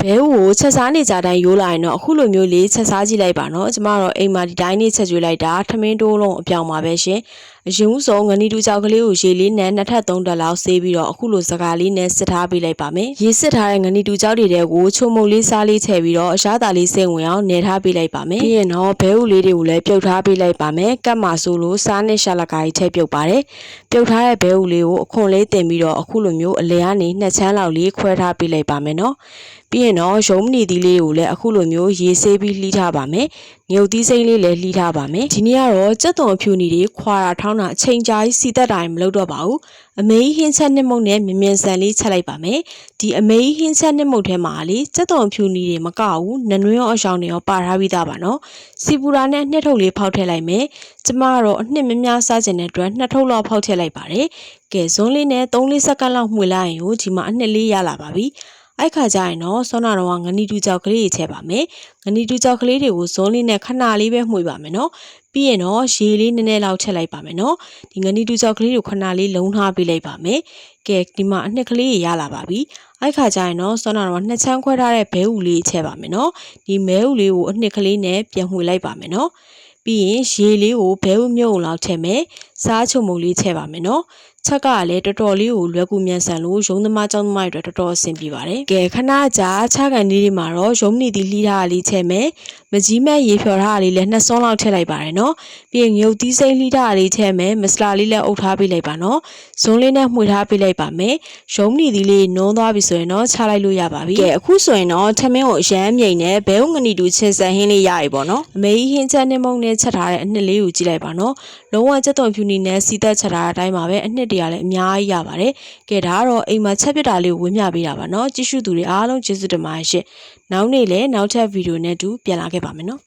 ဘဲကိုချက်စားနေကြတိုင်းရိုးလာရင်တော့အခုလိုမျိုးလေးချက်စားကြည့်လိုက်ပါနော်ကျမတော့အိမ်မှာဒီတိုင်းလေးချက်ကျွေးလိုက်တာထမင်းတိုးလုံးအပြောင်ပါပဲရှင်အရင်ဦးဆုံးငနီတူကြောက်ကလေးကိုရေလေးနဲ့2ထပ်3တက်လောက်ဆေးပြီးတော့အခုလိုစကားလေးနဲ့စစ်ထားပေးလိုက်ပါမယ်ရေစစ်ထားတဲ့ငနီတူကြောက်တွေတဲကိုချုံမုတ်လေးစားလေးထည့်ပြီးတော့အရှားသားလေးစိတ်ဝင်အောင်နေထားပေးလိုက်ပါမယ်ပြီးရင်တော့ဘဲဥလေးတွေကိုလည်းပြုတ်ထားပေးလိုက်ပါမယ်ကတ်မှာဆိုလို့စားနဲ့ရှာလက်ကားကြီးထည့်ပြုတ်ပါတယ်ပြုတ်ထားတဲ့ဘဲဥလေးကိုအခွန်လေးတင်ပြီးတော့အခုလိုမျိုးအလဲကနေ2ချမ်းလောက်လေးခွဲထားပေးလိုက်ပါမယ်နော်ပြီးရင်တော့ရုံးမနေသီးလေးကိုလည်းအခုလိုမျိုးရေဆေးပြီးလှီးထားပါမယ်ငြုတ်သီးစိမ့်လေးလည်းလှီးထားပါမယ်ဒီနေ့ကတော့ကြက်သွန်အဖြူနီတွေခွာတာထောင်းတာအချိန်ကြာကြီးစီတက်တာမလုပ်တော့ပါဘူးအမေကြီးဟင်းချက်နှစ်မုတ်နဲ့မြင်မြန်ဆန်လေးချက်လိုက်ပါမယ်ဒီအမေကြီးဟင်းချက်နှစ်မုတ်ထဲမှာလေကြက်သွန်အဖြူနီတွေမကဘူးနနွင်းရောအရှောင်းတွေရောပါထားပြီးသားပါနော်စီပူရာနဲ့နှစ်ထုပ်လေးဖောက်ထည့်လိုက်မယ်ကျမကတော့အနှစ်မများစားခြင်းတဲ့အတွက်2ထုပ်လောက်ဖောက်ထည့်လိုက်ပါတယ်ကဲဇွန်းလေးနဲ့3-4စက္ကန့်လောက်မှွေလိုက်ရင်ကိုဒီမှာအနှစ်လေးရလာပါပြီအဲ့ခါကျရင်တော့ဆောနာတော့ငနီတူကြောက်ကလေးတွေချက်ပါမယ်ငနီတူကြောက်ကလေးတွေကိုဇွန်းလေးနဲ့ခဏလေးပဲမှွေပါမယ်နော်ပြီးရင်တော့ရေလေးနည်းနည်းလောက်ချက်လိုက်ပါမယ်နော်ဒီငနီတူကြောက်ကလေးကိုခဏလေးလုံးထားပေးလိုက်ပါမယ်ကဲဒီမှာအနှစ်ကလေးရလာပါပြီအဲ့ခါကျရင်တော့ဆောနာတော့2ချမ်းခွဲထားတဲ့ဘဲဥလေးချက်ပါမယ်နော်ဒီမဲဥလေးကိုအနှစ်ကလေးနဲ့ပြန်မှွေလိုက်ပါမယ်နော်ပြီးရင်ရေလေးကိုဘဲဥမြုပ်လောက်ထည့်မယ်စားချုံမုတ်လေးထည့်ပါမယ်နော်ချက်ကလည်းတော်တော်လေးကိုလွယ်ကူမြန်ဆန်လို့ရုံးသမားကြောင်းသမားတွေတော်တော်အဆင်ပြေပါတယ်ကဲခဏကြာချကန်လေးတွေမှာတော့ရုံးနေသီးလှီးထားလေးထည့်မယ်မကြီးမဲ့ရေဖြော်ထားလေးလည်း2စွန်းလောက်ထည့်လိုက်ပါတယ်နော်ပြီးရင်ငြုတ်သီးစိမ့်လှီးထားလေးထည့်မယ်မစလာလေးလည်းအုပ်ထားပေးလိုက်ပါနော်ဇွန်းလေးနဲ့မှွေထားပေးလိုက်ပါမယ်ရုံးနေသီးလေးနုံးသွားပြီဆိုရင်တော့ချလိုက်လို့ရပါပြီကဲအခုဆိုရင်တော့ထမင်းကိုအရမ်းမြိန်နဲ့ဘဲဥငနီတူချင်းစံဟင်းလေးရပြီပေါ့နော်အမေကြီးဟင်းချက်နဲ့မုံနဲ့ချက်ထားတဲ့အနှစ်လေးကိုကြည့်လိုက်ပါနော်လုံးဝကြက်သွန်ဖြူနီနဲ့စီသက်ချက်ထားတဲ့အတိုင်းပါပဲအနှစ်တရလည်းအများကြီးရပါတယ်ကဲဒါကတော့အိမ်မှာချက်ပြတာလေးကိုဝင်းမျှပေးတာပါနော်ကြည့်ရှုသူတွေအားလုံးကျေးဇူးတင်ပါတယ်ရှင့်နောက်နေ့လည်းနောက်ထပ်ဗီဒီယိုနဲ့တူပြန်လာခဲ့ပါမယ်နော်